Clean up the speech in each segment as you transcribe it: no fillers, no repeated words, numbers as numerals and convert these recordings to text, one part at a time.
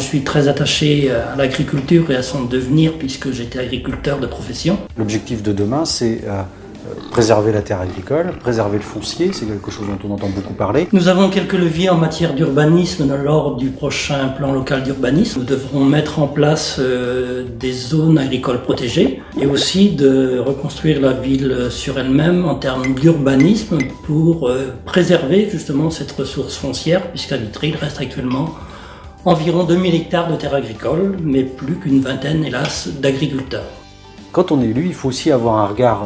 suis très attaché à l'agriculture et à son devenir puisque j'étais agriculteur de profession. L'objectif de demain, c'est préserver la terre agricole, préserver le foncier, c'est quelque chose dont on entend beaucoup parler. Nous avons quelques leviers en matière d'urbanisme lors du prochain plan local d'urbanisme. Nous devrons mettre en place des zones agricoles protégées et aussi de reconstruire la ville sur elle-même en termes d'urbanisme pour préserver justement cette ressource foncière puisqu'à Vitré, il reste actuellement environ 2000 hectares de terres agricoles, mais plus qu'une vingtaine, hélas, d'agriculteurs. Quand on est élu, il faut aussi avoir un regard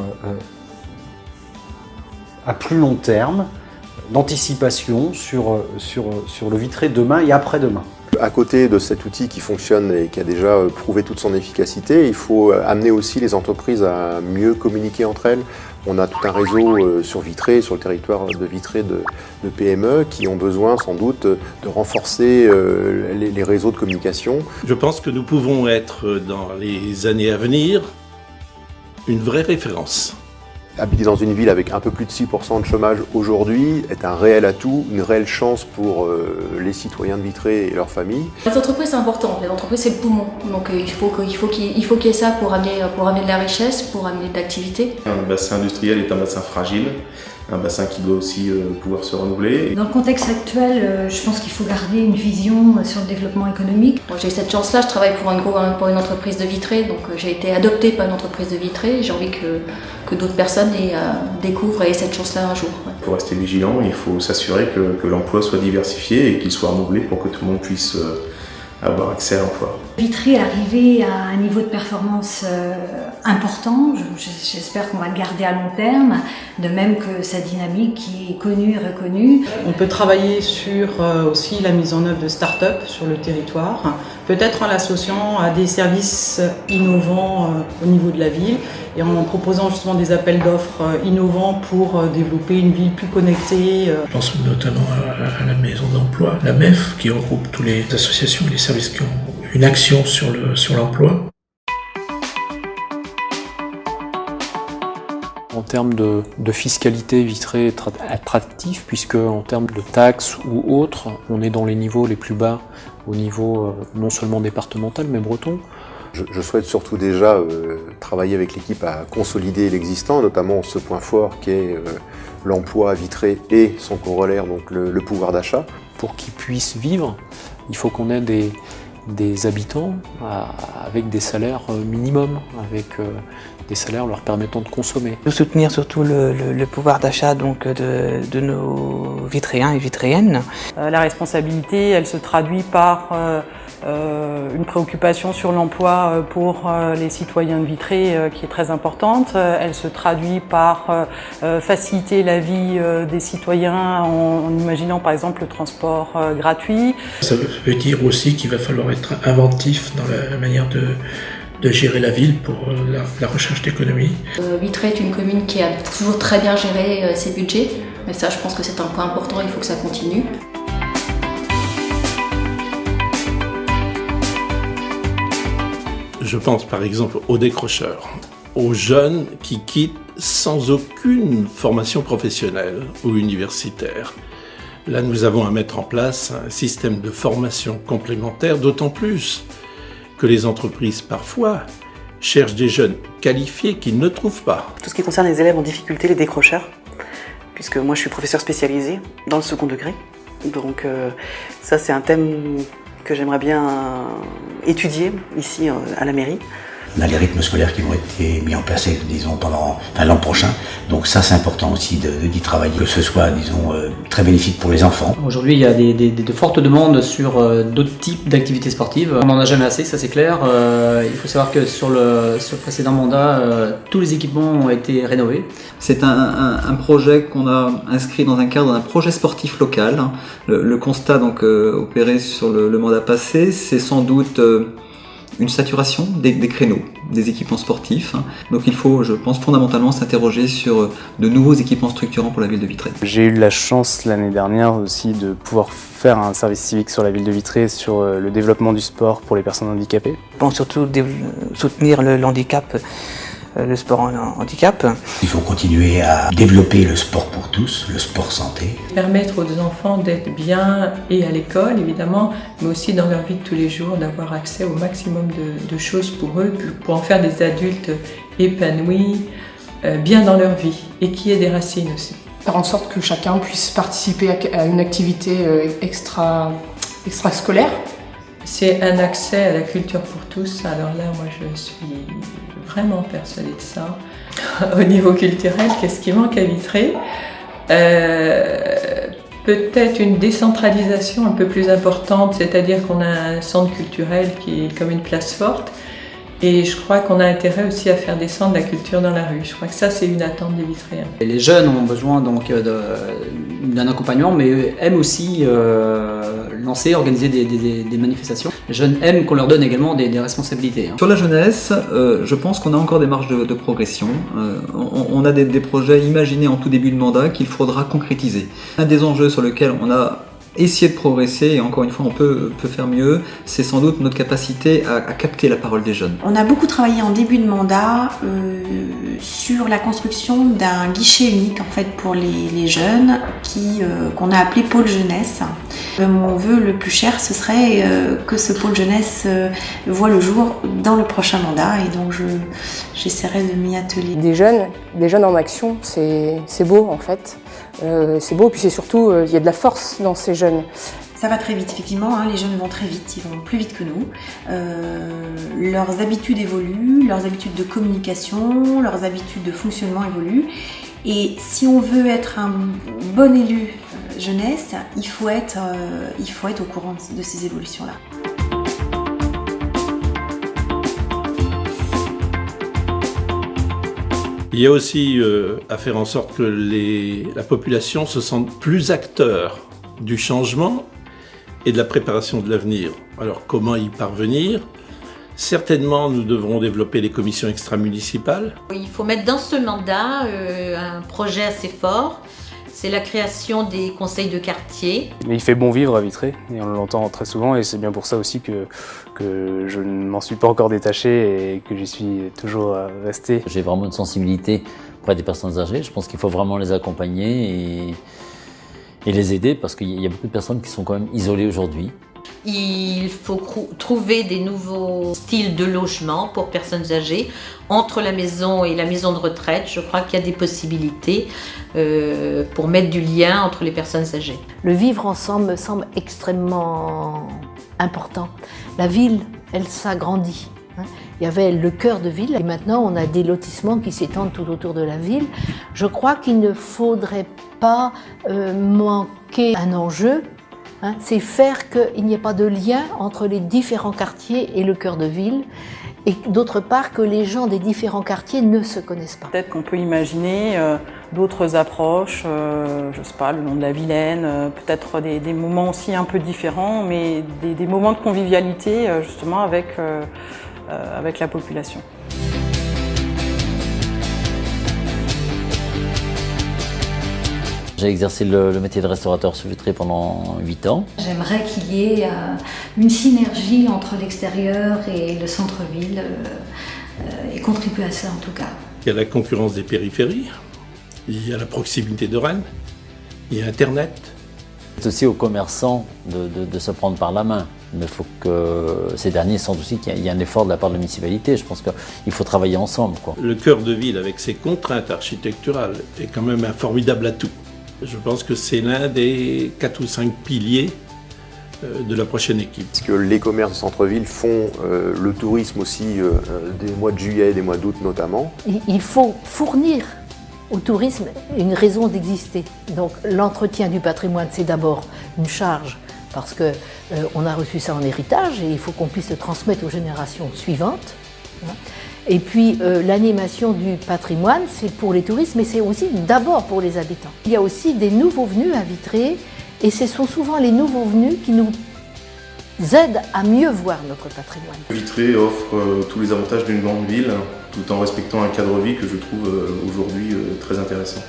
à plus long terme, d'anticipation sur le Vitré demain et après-demain. À côté de cet outil qui fonctionne et qui a déjà prouvé toute son efficacité, il faut amener aussi les entreprises à mieux communiquer entre elles. On a tout un réseau sur Vitré, sur le territoire de Vitré de PME qui ont besoin sans doute de renforcer les réseaux de communication. Je pense que nous pouvons être dans les années à venir une vraie référence. Habiter dans une ville avec un peu plus de 6% de chômage aujourd'hui est un réel atout, une réelle chance pour les citoyens de Vitré et leurs familles. Les entreprises c'est important, les entreprises c'est le poumon, donc il faut qu'il y ait ça pour amener de la richesse, pour amener de l'activité. Un bassin industriel est un bassin fragile, un bassin qui doit aussi pouvoir se renouveler. Dans le contexte actuel, je pense qu'il faut garder une vision sur le développement économique. Moi, j'ai cette chance-là, je travaille pour une entreprise de Vitré, donc j'ai été adoptée par une entreprise de Vitré. J'ai envie que d'autres personnes découvrent et aient cette chance-là un jour. Ouais. Pour rester vigilant, il faut s'assurer que l'emploi soit diversifié et qu'il soit renouvelé pour que tout le monde puisse avoir accès à l'emploi. Vitré est arrivé à un niveau de performance important, j'espère qu'on va le garder à long terme, de même que sa dynamique qui est connue et reconnue. On peut travailler sur aussi la mise en œuvre de start-up sur le territoire, peut-être en l'associant à des services innovants au niveau de la ville et en proposant justement des appels d'offres innovants pour développer une ville plus connectée. Je pense notamment à la maison d'emploi, la MEF, qui regroupe toutes les associations et les services qui ont une action sur l'emploi. En termes de fiscalité, Vitré est attractif puisque en termes de taxes ou autres, on est dans les niveaux les plus bas au niveau non seulement départemental mais breton. Je souhaite surtout déjà travailler avec l'équipe à consolider l'existant, notamment ce point fort qui est l'emploi à Vitré et son corollaire, donc le pouvoir d'achat. Pour qu'ils puissent vivre, il faut qu'on ait des habitants avec des salaires minimums, avec des salaires leur permettant de consommer. De soutenir surtout le pouvoir d'achat donc de nos Vitréens et Vitréennes. La responsabilité, elle se traduit par une préoccupation sur l'emploi pour les citoyens de Vitré qui est très importante. Elle se traduit par faciliter la vie des citoyens en imaginant par exemple le transport gratuit. Ça veut dire aussi qu'il va falloir être inventif dans la manière de gérer la ville pour la recherche d'économie. Vitré est une commune qui a toujours très bien géré ses budgets, mais ça je pense que c'est un point important, il faut que ça continue. Je pense par exemple aux décrocheurs, aux jeunes qui quittent sans aucune formation professionnelle ou universitaire. Là, nous avons à mettre en place un système de formation complémentaire, d'autant plus que les entreprises, parfois, cherchent des jeunes qualifiés qu'ils ne trouvent pas. Tout ce qui concerne les élèves en difficulté, les décrocheurs, puisque moi je suis professeur spécialisé dans le second degré, donc ça c'est un thème que j'aimerais bien étudier ici à la mairie. On a les rythmes scolaires qui vont être mis en place, disons, pendant l'an prochain. Donc ça, c'est important aussi d'y travailler, que ce soit, disons, très bénéfique pour les enfants. Aujourd'hui, il y a de fortes demandes sur d'autres types d'activités sportives. On n'en a jamais assez, ça c'est clair. Il faut savoir que sur le précédent mandat, tous les équipements ont été rénovés. C'est un projet qu'on a inscrit dans un cadre d'un projet sportif local. Le constat donc opéré sur le mandat passé, c'est sans doute une saturation des créneaux, des équipements sportifs. Donc il faut, je pense, fondamentalement s'interroger sur de nouveaux équipements structurants pour la ville de Vitré. J'ai eu la chance l'année dernière aussi de pouvoir faire un service civique sur la ville de Vitré sur le développement du sport pour les personnes handicapées. Bon, surtout soutenir le handicap le sport en handicap. Il faut continuer à développer le sport pour tous, le sport santé. Permettre aux enfants d'être bien et à l'école évidemment, mais aussi dans leur vie de tous les jours, d'avoir accès au maximum de choses pour eux, pour en faire des adultes épanouis, bien dans leur vie et qui aient des racines aussi. Faire en sorte que chacun puisse participer à une activité extrascolaire. C'est un accès à la culture pour tous. Alors là, moi, je suis vraiment persuadée de ça. Au niveau culturel, qu'est-ce qui manque à Vitré ? Peut-être une décentralisation un peu plus importante, c'est-à-dire qu'on a un centre culturel qui est comme une place forte. Et je crois qu'on a intérêt aussi à faire descendre la culture dans la rue. Je crois que ça, c'est une attente des Vitréens. Les jeunes ont besoin donc d'un accompagnement, mais aiment aussi lancer, organiser des manifestations. Les jeunes aiment qu'on leur donne également des responsabilités. Sur la jeunesse, je pense qu'on a encore des marges de progression. On a des projets imaginés en tout début de mandat qu'il faudra concrétiser. Un des enjeux sur lequel on a essayer de progresser, et encore une fois on peut faire mieux, c'est sans doute notre capacité à capter la parole des jeunes. On a beaucoup travaillé en début de mandat sur la construction d'un guichet unique en fait pour les jeunes qu'on a appelé pôle jeunesse. Mon vœu le plus cher ce serait que ce pôle jeunesse voit le jour dans le prochain mandat et donc j'essaierai de m'y atteler. Des jeunes en action, c'est beau en fait. C'est beau, puis c'est surtout, il y a de la force dans ces jeunes. Ça va très vite, effectivement, les jeunes vont très vite, ils vont plus vite que nous. Leurs habitudes évoluent, leurs habitudes de communication, leurs habitudes de fonctionnement évoluent. Et si on veut être un bon élu jeunesse, il faut être au courant de ces évolutions-là. Il y a aussi à faire en sorte que la population se sente plus acteur du changement et de la préparation de l'avenir. Alors comment y parvenir ? Certainement, nous devrons développer les commissions extramunicipales. Il faut mettre dans ce mandat un projet assez fort. C'est la création des conseils de quartier. Mais il fait bon vivre à Vitré, et on l'entend très souvent, et c'est bien pour ça aussi que je ne m'en suis pas encore détaché et que j'y suis toujours resté. J'ai vraiment une sensibilité auprès des personnes âgées. Je pense qu'il faut vraiment les accompagner et les aider, parce qu'il y a beaucoup de personnes qui sont quand même isolées aujourd'hui. Il faut trouver des nouveaux styles de logement pour personnes âgées. Entre la maison et la maison de retraite, je crois qu'il y a des possibilités pour mettre du lien entre les personnes âgées. Le vivre ensemble me semble extrêmement important. La ville, elle s'agrandit. Il y avait le cœur de ville et maintenant on a des lotissements qui s'étendent tout autour de la ville. Je crois qu'il ne faudrait pas manquer un enjeu. C'est faire qu'il n'y ait pas de lien entre les différents quartiers et le cœur de ville, et d'autre part que les gens des différents quartiers ne se connaissent pas. Peut-être qu'on peut imaginer d'autres approches, je sais pas, le long de la Vilaine, peut-être des moments aussi un peu différents, mais des moments de convivialité justement avec la population. J'ai exercé le métier de restaurateur sur Vitré pendant 8 ans. J'aimerais qu'il y ait une synergie entre l'extérieur et le centre-ville et contribuer à ça en tout cas. Il y a la concurrence des périphéries, il y a la proximité de Rennes, il y a Internet. C'est aussi aux commerçants de se prendre par la main. Mais il faut que ces derniers sentent aussi qu'il y a un effort de la part de la municipalité. Je pense qu'il faut travailler ensemble, quoi. Le cœur de ville, avec ses contraintes architecturales, est quand même un formidable atout. Je pense que c'est l'un des 4 ou 5 piliers de la prochaine équipe. Parce que les commerces de centre-ville font le tourisme aussi des mois de juillet et des mois d'août notamment. Il faut fournir au tourisme une raison d'exister. Donc l'entretien du patrimoine, c'est d'abord une charge parce qu'on a reçu ça en héritage et il faut qu'on puisse le transmettre aux générations suivantes. Et puis l'animation du patrimoine, c'est pour les touristes, mais c'est aussi d'abord pour les habitants. Il y a aussi des nouveaux venus à Vitré, et ce sont souvent les nouveaux venus qui nous aident à mieux voir notre patrimoine. Vitré offre tous les avantages d'une grande ville, tout en respectant un cadre de vie que je trouve aujourd'hui très intéressant.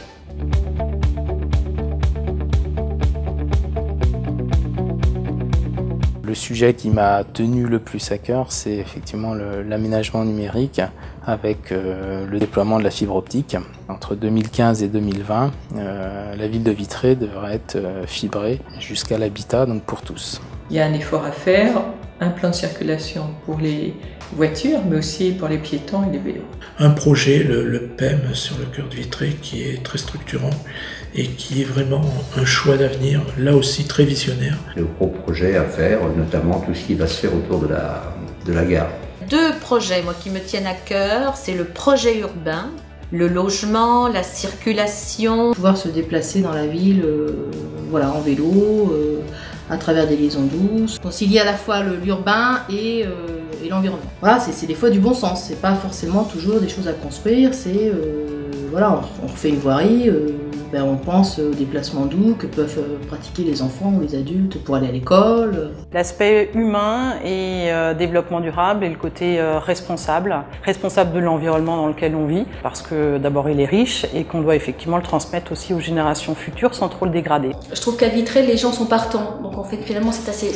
Le sujet qui m'a tenu le plus à cœur, c'est effectivement l'aménagement numérique avec le déploiement de la fibre optique. Entre 2015 et 2020, la ville de Vitré devrait être fibrée jusqu'à l'habitat, donc pour tous. Il y a un effort à faire, un plan de circulation pour les voitures, mais aussi pour les piétons et les vélos. Un projet, le PEM sur le cœur de Vitré, qui est très structurant et qui est vraiment un choix d'avenir, là aussi très visionnaire. De gros projets à faire, notamment tout ce qui va se faire autour de la gare. 2 projets, moi, qui me tiennent à cœur, c'est le projet urbain, le logement, la circulation. Pouvoir se déplacer dans la ville voilà, en vélo, à travers des liaisons douces. Concilier à la fois l'urbain et l'environnement. Voilà, c'est des fois du bon sens, c'est pas forcément toujours des choses à construire, c'est voilà, on refait une voirie, on pense aux déplacements doux que peuvent pratiquer les enfants ou les adultes pour aller à l'école. L'aspect humain et développement durable et le côté responsable de l'environnement dans lequel on vit, parce que d'abord il est riche et qu'on doit effectivement le transmettre aussi aux générations futures sans trop le dégrader. Je trouve qu'à Vitré, les gens sont partants, donc en fait finalement c'est assez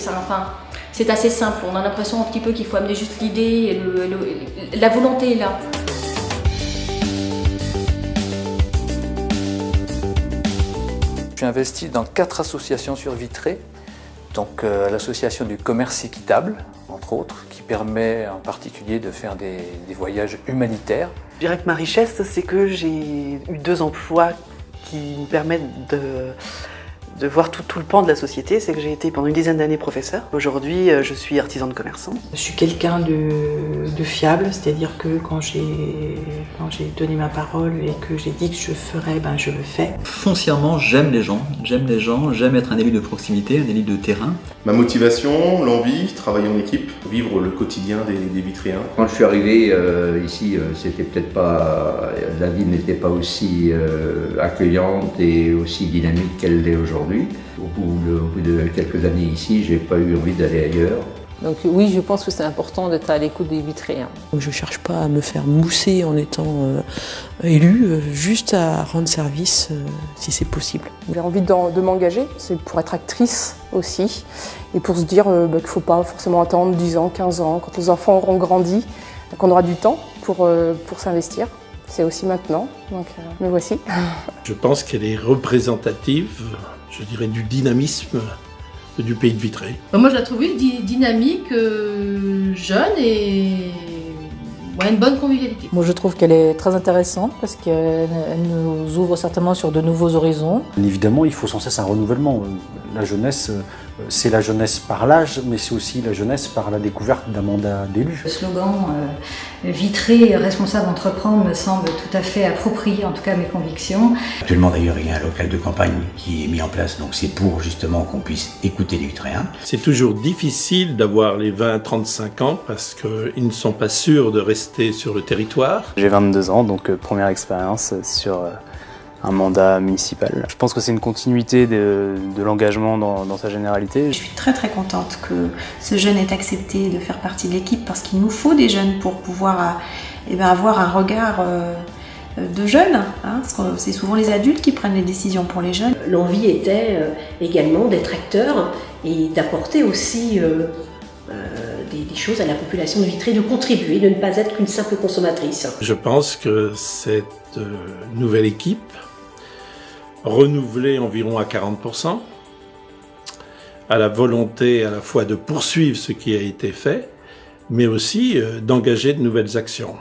simple. On a l'impression un petit peu qu'il faut amener juste l'idée et la volonté est là. Je suis investi dans 4 associations sur Vitré, donc l'association du commerce équitable, entre autres, qui permet en particulier de faire des voyages humanitaires. Je dirais que ma richesse, c'est que j'ai eu 2 emplois qui me permettent de voir tout le pan de la société. C'est que j'ai été pendant une dizaine d'années professeur. Aujourd'hui, je suis artisan de commerçant. Je suis quelqu'un de fiable, c'est-à-dire que quand j'ai donné ma parole et que j'ai dit que je ferais, je le fais. Foncièrement, j'aime les gens, j'aime être un élu de proximité, un élu de terrain. Ma motivation, l'envie, travailler en équipe, vivre le quotidien des Vitréens. Quand je suis arrivé ici, c'était peut-être pas, la ville n'était pas aussi accueillante et aussi dynamique qu'elle l'est aujourd'hui. Au bout de quelques années ici, j'ai pas eu envie d'aller ailleurs. Donc oui, je pense que c'est important d'être à l'écoute des Vitréens. Je ne cherche pas à me faire mousser en étant élu, juste à rendre service si c'est possible. J'ai envie de m'engager, c'est pour être actrice aussi, et pour se dire qu'il ne faut pas forcément attendre 10 ans, 15 ans, quand les enfants auront grandi, qu'on aura du temps pour s'investir. C'est aussi maintenant, donc me voici. Je pense qu'elle est représentative, je dirais, du dynamisme du pays de Vitré. Moi je la trouve dynamique, jeune et une bonne convivialité. Moi je trouve qu'elle est très intéressante parce qu'elle nous ouvre certainement sur de nouveaux horizons. Évidemment, il faut sans cesse un renouvellement. La jeunesse, c'est la jeunesse par l'âge, mais c'est aussi la jeunesse par la découverte d'un mandat d'élu. Le slogan Vitré, responsable entreprendre me semble tout à fait approprié, en tout cas à mes convictions. Actuellement d'ailleurs, il y a un local de campagne qui est mis en place, donc c'est pour justement qu'on puisse écouter les Vitréens. C'est toujours difficile d'avoir les 20-35 ans parce qu'ils ne sont pas sûrs de rester sur le territoire. J'ai 22 ans, donc première expérience sur un mandat municipal. Je pense que c'est une continuité de l'engagement dans sa généralité. Je suis très très contente que ce jeune ait accepté de faire partie de l'équipe parce qu'il nous faut des jeunes pour pouvoir avoir un regard de jeunes. Parce que c'est souvent les adultes qui prennent les décisions pour les jeunes. L'envie était également d'être acteur et d'apporter aussi des choses à la population de Vitré, de contribuer, de ne pas être qu'une simple consommatrice. Je pense que cette nouvelle équipe, renouvelée environ à 40%, a la volonté à la fois de poursuivre ce qui a été fait, mais aussi d'engager de nouvelles actions.